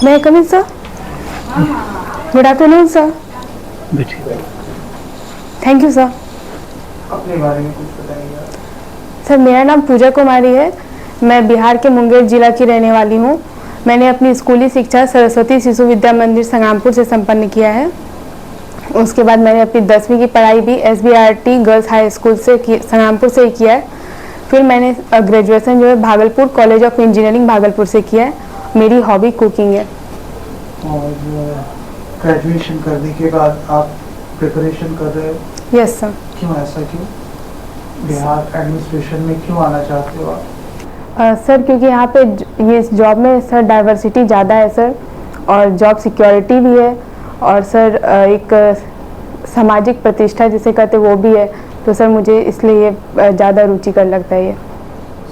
May I come in, sir? Good afternoon, sir. Thank you, sir. अपने बारे में कुछ बताइए। सर, मेरा नाम पूजा कुमारी है। मैं बिहार के मुंगेर जिला की रहने वाली हूँ। मैंने अपनी स्कूली शिक्षा सरस्वती शिशु विद्या मंदिर संग्रामपुर से संपन्न किया है। उसके बाद मैंने अपनी 10वीं की पढ़ाई भी SBRT गर्ल्स हाई स्कूल से संग्रामपुर से ही किया है। फिर मैंने ग्रेजुएशन जो है Bhagalpur college of engineering Bhagalpur से किया है। मेरी हॉबी कुकिंग है। और ग्रेजुएशन करने के बाद आप प्रिपरेशन कर रहे हो? Yes sir. क्यों ऐसा क्यों? बिहार एडमिनिस्ट्रेशन में क्यों आना चाहते हो आप? सर क्योंकि यहाँ पे ये जॉब में सर डाइवर्सिटी ज़्यादा है सर, और जॉब सिक्योरिटी भी है, और सर एक सामाजिक प्रतिष्ठा जिसे कहते वो भी है। तो सर मुझे इसलिए ये ज़्यादा रुचिकर लगता है। ये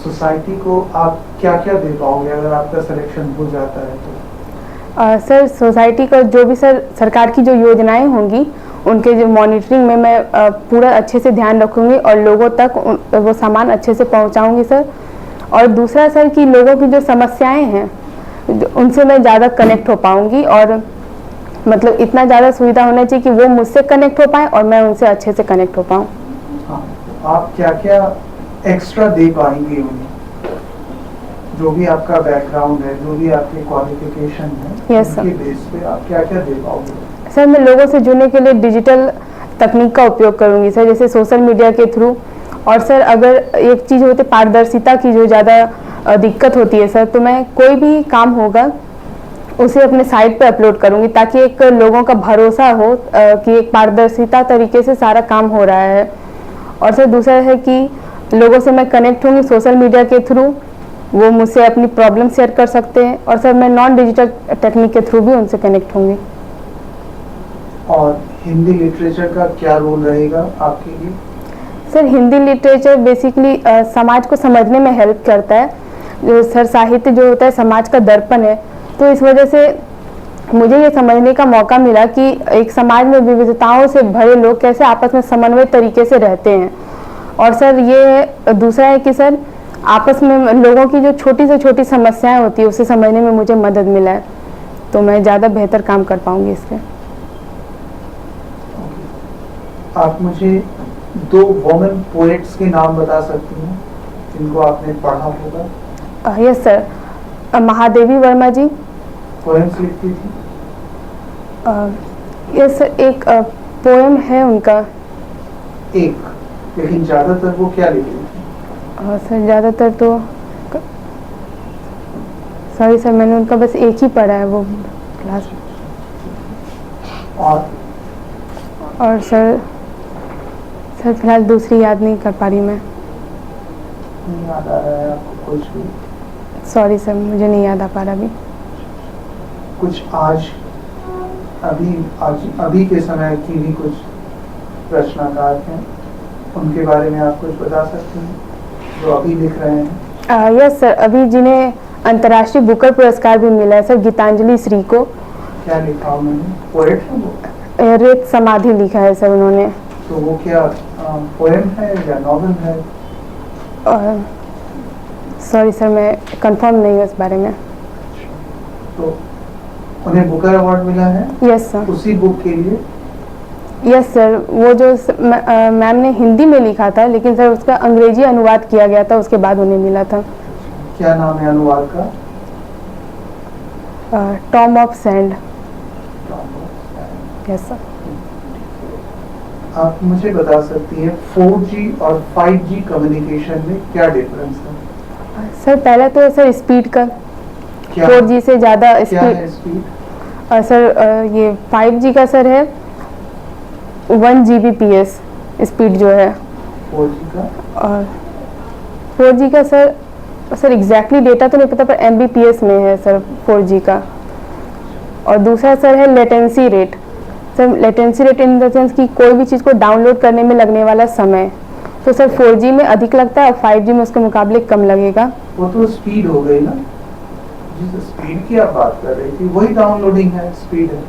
सोसाइटी को आप क्या क्या दे पाओगे अगर आपका सिलेक्शन हो जाता है तो? सर सोसाइटी का जो भी सर सरकार की जो योजनाएं होंगी उनके जो मॉनिटरिंग में मैं पूरा अच्छे से ध्यान रखूँगी और लोगों तक वो सामान अच्छे से पहुँचाऊँगी सर। और दूसरा सर कि लोगों की जो समस्याएं हैं उनसे मैं ज़्यादा कनेक्ट हो पाऊँगी, और मतलब इतना ज़्यादा सुविधा होना चाहिए कि वो मुझसे कनेक्ट हो पाए और मैं उनसे अच्छे से कनेक्ट हो पाऊँ। हाँ, आप क्या क्या एक्स्ट्रा दे पाएंगे उन्हें? जो भी आपका बैकग्राउंड है, जो भी आपके क्वालिफिकेशन है, Yes, उनके बेस पे आप क्या क्या दे पाओगे? सर मैं लोगों से जुड़ने के लिए डिजिटल तकनीक का उपयोग करूंगी सर, जैसे सोशल मीडिया के थ्रू। और सर अगर एक चीज़ होती है पारदर्शिता की जो ज़्यादा दिक्कत होती है सर, तो मैं कोई भी काम होगा उसे अपने साइट पे अपलोड करूंगी ताकि एक लोगों का भरोसा हो कि एक पारदर्शिता तरीके से सारा काम हो रहा है। और सर दूसरा है कि लोगों से मैं कनेक्ट होंगी सोशल मीडिया के थ्रू, वो मुझसे अपनी प्रॉब्लम शेयर कर सकते हैं। और सर मैं नॉन डिजिटल टेक्निक के थ्रू भी उनसे कनेक्ट होंगी। और हिंदी लिटरेचर का क्या रोल रहेगा आपके लिए? सर हिंदी लिटरेचर बेसिकली समाज को समझने में हेल्प करता है। जो सर साहित्य जो होता है समाज का दर्पण है, तो इस वजह से मुझे ये समझने का मौका मिला कि एक समाज में विविधताओं से भरे लोग कैसे आपस में समन्वय तरीके से रहते हैं। और सर ये दूसरा है कि सर आपस में लोगों की जो छोटी से छोटी समस्याएं होती है उसे समझने में मुझे मदद मिला है, तो मैं ज़्यादा बेहतर काम कर पाऊंगी इससे। आप मुझे 2 वुमेन पोएट्स के नाम बता सकती हैं जिनको आपने पढ़ा होगा? यस सर, महादेवी वर्मा जी। पोएम्स लिखती थी? यस सर, एक पोएम है उनका। एक, लेकिन ज्यादातर वो क्या लिखती थी? सर ज़्यादातर तो सॉरी सर मैंने उनका बस एक ही पढ़ा है वो क्लास। और सर फिलहाल दूसरी याद नहीं कर पा रही मैं। नहीं याद आ रहा है आपको कुछ भी? सॉरी सर मुझे नहीं याद आ पा रहा अभी। कुछ आज अभी के समय की भी कुछ रचनाकार हैं, उनके बारे में आप कुछ बता सकते हैं जो अभी लिख रहे हैं? यस सर, अभी जिन्हें अंतर्राष्ट्रीय बुकर पुरस्कार भी मिला है सर, गीतांजलि श्री को। क्या लिखा उन्होंने? पोएट है वो? रेत समाधि लिखा है सर उन्होंने। तो वो क्या पोएम है या नॉवेल है? सॉरी सर मैं कंफर्म नहीं हूँ इस बारे में। तो उन्हें बुकर अवार्ड मिला है? Yes sir. उसी बुक के लिए? यस सर, वो जो मैम ने हिंदी में लिखा था लेकिन सर उसका अंग्रेजी अनुवाद किया गया था, उसके बाद उन्हें मिला था। क्या नाम है अनुवाद का? Tom of sand. Yes sir. आप मुझे बता सकती हैं 4G और 5G कम्युनिकेशन में क्या डिफरेंस है? सर पहले तो सर स्पीड का 4G से ज़्यादा स्पीड। सर ये 5G का सर है 1 Gbps स्पीड जो है। 4G का? और 4G का सर एग्जैक्टली डेटा तो नहीं पता, पर Mbps में है सर 4G का। और दूसरा सर है latency rate. Sir latency rate in the sense कि कोई भी चीज़ को डाउनलोड करने में लगने वाला समय, तो सर 4G में अधिक लगता है और 5G में उसके मुकाबले कम लगेगा। वो तो स्पीड हो गई ना, जिस स्पीड की आप बात कर रही थी वही डाउनलोडिंग है, स्पीड है।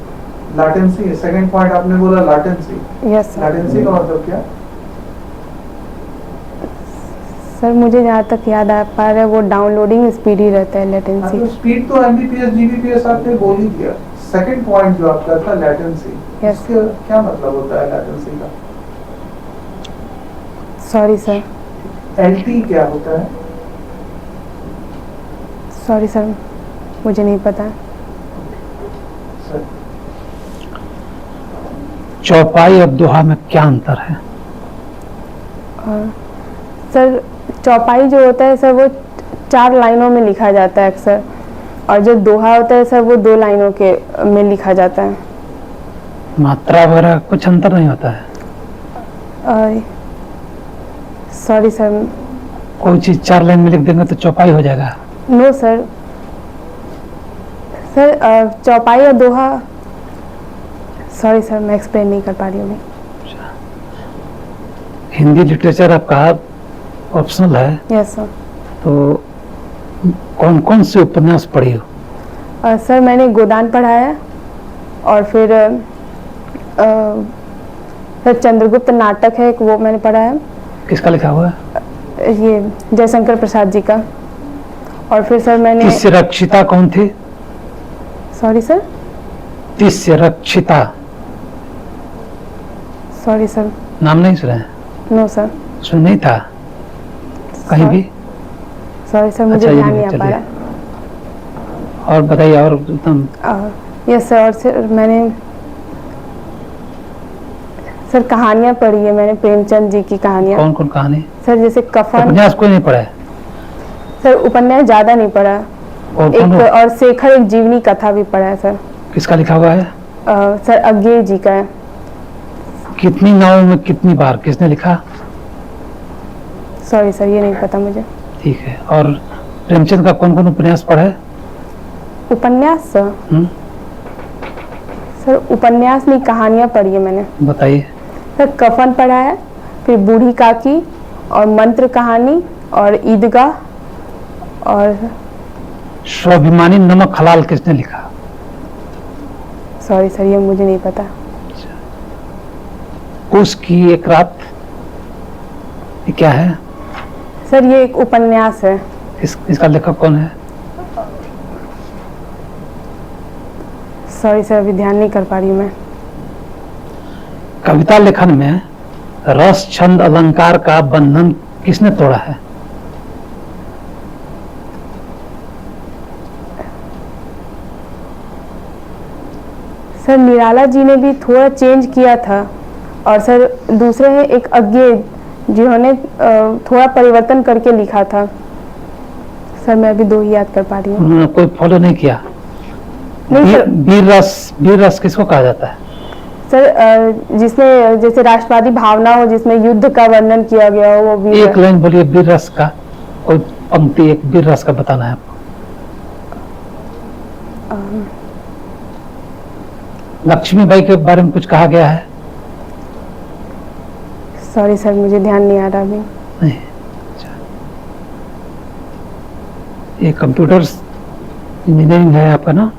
लैटेंसी है, सेकंड पॉइंट आपने बोला लैटेंसी। Yes sir. लैटेंसी का मतलब क्या? सर मुझे जहाँ तक याद आ पा रहा है वो डाउनलोडिंग स्पीड ही रहता है, हाँ, लेटेंसी। तो स्पीड तो एमबीपीएस जीबीपीएस आपने बोल ही दिया। सेकंड पॉइंट जो आपका था लेटेंसी, Yes. इसका क्या मतलब होता है लेटेंसी का? सॉरी सर, एलटी क्या होता है? सॉरी सर, मुझे नहीं पता। सर चौपाई और दोहा में क्या अंतर है? सर चौपाई जो होता है सर वो 4 लाइनों में लिखा जाता है अक्सर, और जो दोहा होता है सर वो 2 लाइनों के में लिखा जाता है। मात्रा वगैरह कुछ अंतर नहीं होता है? सॉरी सर, कोई चीज 4 लाइन में लिख देंगे तो चौपाई हो जाएगा? No sir. सर चौपाई और दोहा, सॉरी सर मैं एक्सप्लेन नहीं कर पा रही हूँ अभी। हिंदी लिटरेचर आपका ऑप्शनल है, यस सर। तो कौन कौन से उपन्यास पढ़ी हो? सर मैंने गोदान पढ़ा है, और फिर सर चंद्रगुप्त नाटक है एक, वो मैंने पढ़ा है। किसका लिखा हुआ है? ये जयशंकर प्रसाद जी का। और फिर सर मैंने, तिस्य रक्षिता कौन थी? सॉरी सर, तिस्य रक्षिता सॉरी सर, नाम नहीं सुना है? No sir. सुन नहीं था कहीं भी? सॉरी सर, मुझे अच्छा, ये ध्यान भी नहीं आ पा चलिए। रहा। और बताइए, और एकदम यस सर। और सर मैंने सर कहानियाँ पढ़ी है मैंने, प्रेमचंद जी की कहानियाँ। कौन कौन कहानी? सर जैसे कफन। उपन्यास कोई नहीं पढ़ा है? सर उपन्यास ज़्यादा नहीं पढ़ा, और एक कौन? और शेखर एक जीवनी कथा भी पढ़ा है सर। किसका लिखा हुआ है? सर अज्ञेय जी का है। कितनी नावों में कितनी बार, किसने लिखा? सॉरी सर, ये नहीं पता मुझे। ठीक है। और प्रेमचंद का कौन कौन उपन्यास पढ़ा है? उपन्यास सर? सर उपन्यास नहीं, कहानियाँ पढ़ी है मैंने। बताइए। सर कफन पढ़ा है, फिर बूढ़ी काकी, और मंत्र कहानी, और ईदगाह, और स्वाभिमानी नमक हलाल किसने लिखा? सॉरी सर, ये मुझे नहीं पता। उसकी एक रात, ये क्या है? सर ये एक उपन्यास है। इसका लेखक कौन है? सॉरी सर, अभी ध्यान नहीं कर पा रही हूँ मैं। कविता लेखन में रस छंद अलंकार का बंधन किसने तोड़ा है? सर निराला जी ने भी थोड़ा चेंज किया था, और सर दूसरे हैं एक अज्ञेय जिन्होंने थोड़ा परिवर्तन करके लिखा था। सर मैं अभी 2 ही याद कर पा रही हूँ। उन्होंने कोई फॉलो नहीं किया? नहीं सर। वीर रस किसको कहा जाता है? सर जिसमें जैसे राष्ट्रवादी भावना हो, जिसमें युद्ध का वर्णन किया गया हो, वो वीर। एक लाइन बोलिए वीर रस का, कोई पंक्ति एक वीर रस का बताना है आपको। लक्ष्मीबाई के बारे में कुछ कहा गया है? सॉरी सर, मुझे ध्यान नहीं आ रहा अभी। नहीं। अच्छा। ये कंप्यूटर इंजीनियरिंग है आपका ना?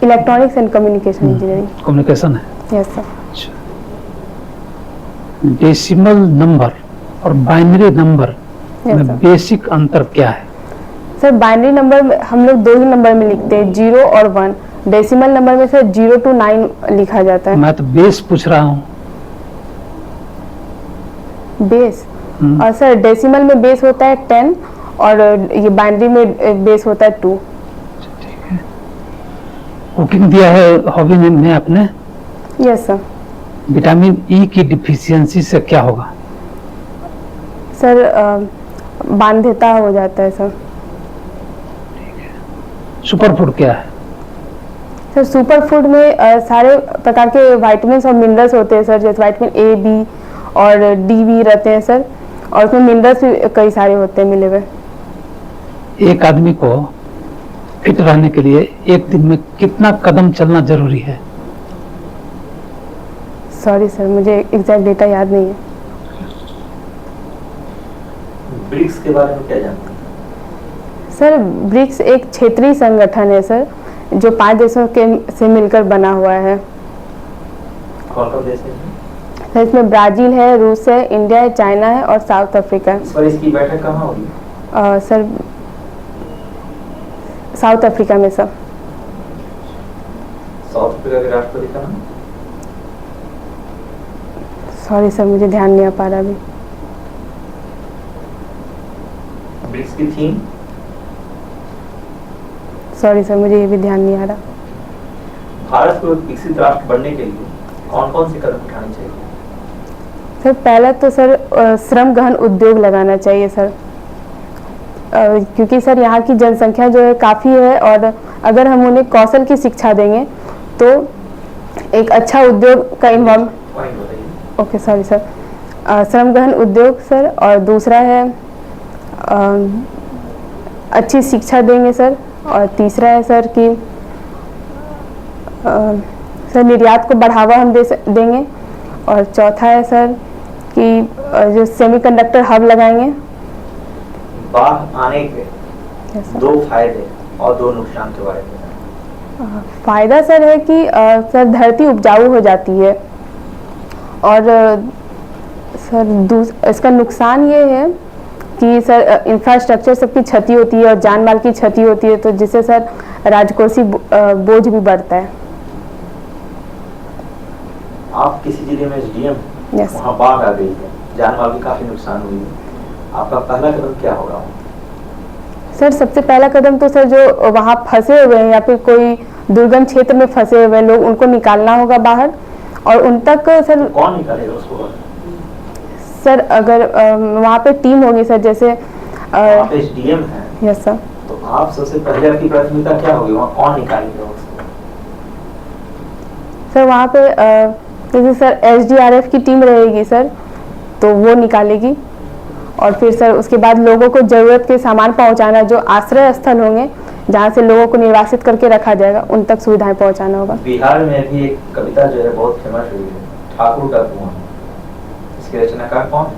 Electronics and communication engineering. Communication है। Yes sir. अच्छा। डेसिमल नंबर और बाइनरी नंबर Yes, में sir. बेसिक अंतर क्या है? सर बाइनरी नंबर में हम लोग 2 ही नंबर में लिखते हैं, 0 और 1। डेसिमल नंबर में सर 0 to 9 लिखा जाता है। मैं तो बेस पूछ रहा हूँ। बेस? और सर डेसिमल में बेस होता है 10, और ये बाइनरी में बेस होता है 2। ठीक है। कुकिंग दिया है हॉबी में आपने? Yes sir. विटामिन ई की डिफिशियंसी से क्या होगा? सर बांध्यता हो जाता है सर। सुपर फूड क्या है? सर सुपर फूड में सारे प्रकार के विटामिन्स और मिनरल्स होते हैं सर, जैसे विटामिन ए, बी और डी भी रहते हैं सर, और उसमें मिनरल्स भी कई सारे होते हैं मिले हुए। एक आदमी को फिट रहने के लिए एक दिन में कितना कदम चलना जरूरी है? सॉरी सर, मुझे एग्जैक्ट डेटा याद नहीं है। ब्रिक्स के बारे में क्या जानते हैं? सर ब्रिक्स एक क्षेत्रीय संगठन है सर, जो 5 देशों के से मिलकर बना हुआ है। कौन-कौन देश हैं? सर इसमें ब्राज़ील है, रूस है, इंडिया है, चाइना है और साउथ अफ्रीका है। इस बार इसकी बैठक कहाँ होगी? सर साउथ अफ्रीका में सर। साउथ अफ्रीका के राष्ट्रपति का नाम? सॉरी सर, मुझे ध्यान नहीं आ पा रहा अभी। ब्रिक्स की थीम? सॉरी सर, मुझे ये भी ध्यान नहीं आ रहा। भारत को एक विकसित राष्ट्र बनने के लिए कौन कौन से कदम उठाने चाहिए? सर पहला तो सर श्रम गहन उद्योग लगाना चाहिए सर, क्योंकि सर यहाँ की जनसंख्या जो है काफ़ी है और अगर हम उन्हें कौशल की शिक्षा देंगे तो एक अच्छा उद्योग का इन्वॉल्व। पॉइंट बताइए। ओके सॉरी सर, श्रम गहन उद्योग सर, और दूसरा है अच्छी शिक्षा देंगे सर, और तीसरा है सर कि सर निर्यात को बढ़ावा हम देंगे, और चौथा है सर कि जो सेमीकंडक्टर हब लगाएंगे। बाढ़ आने के Yes, sir. 2 फायदे और 2 नुकसान के बारे में। फायदा सर है कि सर धरती उपजाऊ हो जाती है, और सर इसका नुकसान ये है कि सर इंफ्रास्ट्रक्चर सबकी क्षति होती है और जान माल की क्षति होती है, तो जिससे सर राजकोषीय बोझ भी बढ़ता है। आप किसी जिले में एसडीएम, Yes. वहाँ बाढ़ आ गई है, जान माल की काफी नुकसान हुई है, आपका पहला कदम क्या होगा? सर सबसे पहला कदम तो सर जो वहाँ फंसे हुए हैं या फिर कोई दुर्गम क्षेत्र में फंसे हुए लोग, उनको निकालना होगा बाहर, और उन तक सर कौन निकालेगा उसको बाहर? सर अगर वहाँ पे टीम होगी सर, जैसे आप एसडीएम हैं, यस सर। तो आप सबसे पहले आपकी प्राथमिकता क्या होगी? वहाँ कौन निकालेगा उसको? सर वहाँ पे जैसे सर एसडीआरएफ की टीम रहेगी सर, तो वो निकालेगी, और फिर सर उसके बाद लोगों को ज़रूरत के सामान पहुँचाना, जो आश्रय स्थल होंगे जहाँ से लोगों को निर्वासित करके रखा जाएगा, उन तक सुविधाएं पहुँचाना होगा। बिहार में भी एक कविता जो है बहुत फेमस हुई है, ठाकुर का कुआं, इसके रचनाकार कौन है?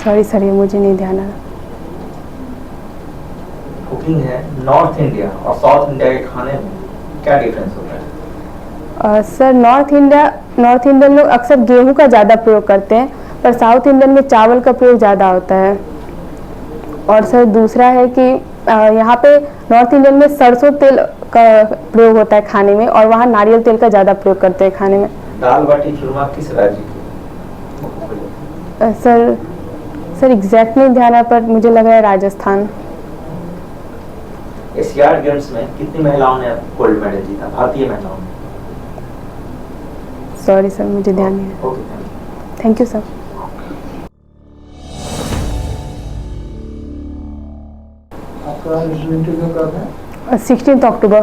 सॉरी सर, ये मुझे नहीं ध्यान आ रहा। कुकिंग है, नॉर्थ इंडिया और साउथ इंडिया के खाने में क्या डिफरेंस होता है? सर नॉर्थ इंडियन लोग अक्सर गेहूं का ज़्यादा प्रयोग करते हैं, पर साउथ इंडियन में चावल का प्रयोग ज़्यादा होता है। और सर दूसरा है कि यहाँ पे नॉर्थ इंडियन में सरसों तेल का प्रयोग होता है खाने में, और वहाँ नारियल तेल का ज़्यादा प्रयोग करते हैं खाने में। दाल बाटी चूरमा किस राज्य की? सर एग्जैक्ट नहीं ध्यान है, पर मुझे लग रहा है राजस्थान। एशियाड गेम्स में कितनी महिलाओं ने गोल्ड मेडल जीता, भारतीय महिलाओं ने? सॉरी सर, मुझे ध्यान नहीं है। Okay, thank you sir. आपका इंटरव्यू कब है? 16 अक्टूबर।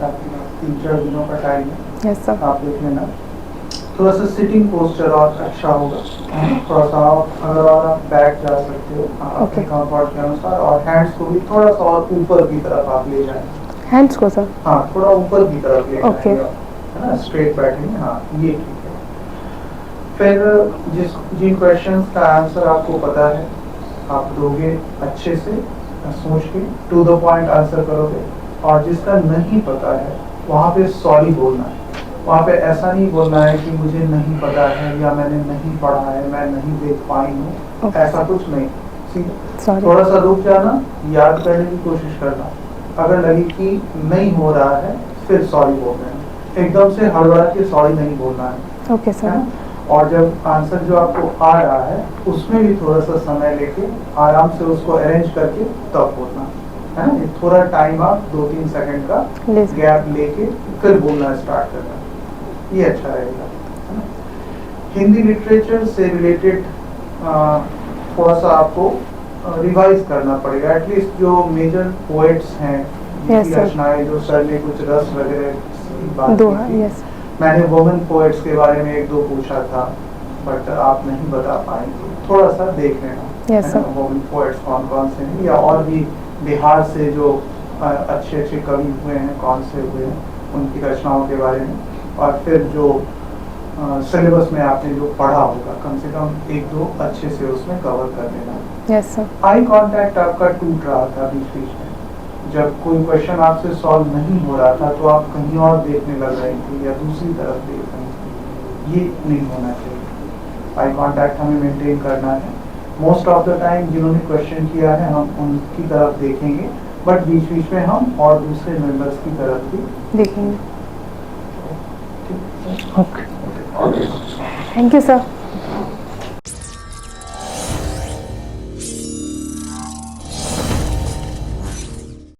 आपके पास 3-4 दिनों का टाइम है, यस सर। आप देख लेना। थोड़ा सा सिटिंग पोस्चर और अच्छा होगा, थोड़ा सा अगर और आप बैक जा सकते हो अपने कंफर्ट के अनुसार, और हैंड्स को भी थोड़ा सा और ऊपर की तरफ आप ले जाएं। हैंड्स को सर? हाँ, थोड़ा ऊपर की तरफ ले ओके। जाएंगे, है ना, स्ट्रेट बैठेंगे। हाँ, ये ठीक है। फिर जिन क्वेश्चंस का आंसर आपको पता है आप दोगे अच्छे से सोच के, टू द पॉइंट आंसर करोगे, और जिसका नहीं पता है वहाँ पे सॉरी बोलना है। वहाँ पे ऐसा नहीं बोलना है कि मुझे नहीं पता है या मैंने नहीं पढ़ा है, मैं नहीं देख पाई हूँ, ऐसा कुछ नहीं। ठीक, थोड़ा सा रुक जाना, याद करने की कोशिश करना, अगर लगे कि नहीं हो रहा है फिर सॉरी बोल रहे हैं, एकदम से हड़बड़ा के सॉरी नहीं बोलना है। Okay sir. और जब आंसर जो आपको आ रहा है उसमें भी थोड़ा सा समय लेके आराम से उसको अरेंज करके तब बोलना है ना। थोड़ा टाइम आप 2-3 सेकंड का गैप लेके फिर बोलना स्टार्ट करना, ये अच्छा रहेगा, है ना। हिंदी लिटरेचर से रिलेटेड थोड़ा सा आपको रिवाइज करना पड़ेगा, एटलीस्ट जो मेजर पोएट्स हैं जिनकी रचनाएं, जो सर ने कुछ रस वगैरह की बात की थी। मैंने वुमेन पोएट्स के बारे में 1-2 पूछा था, बट आप नहीं बता पाएंगे, थोड़ा सा देख लेना वुमेन पोएट्स कौन कौन से हैं, या और भी बिहार से जो अच्छे अच्छे कवि हुए हैं कौन से हुए हैं, उनकी रचनाओं के बारे में। और फिर जो सिलेबस में आपने जो पढ़ा होगा कम से कम 1-2 अच्छे से उसमें कवर कर लेना। Yes sir. आई कांटेक्ट आपका टूट रहा था बीच बीच में, जब कोई क्वेश्चन आपसे सॉल्व नहीं हो रहा था तो आप कहीं और देखने लग रही थी या दूसरी तरफ देख रही थी, ये नहीं होना चाहिए। आई कांटेक्ट हमें मेंटेन करना है। मोस्ट ऑफ द टाइम जिन्होंने क्वेश्चन किया है हम उनकी तरफ देखेंगे, बट बीच बीच में हम और दूसरे मेंबर्स की तरफ भी देखेंगे। ओके। Thank you sir.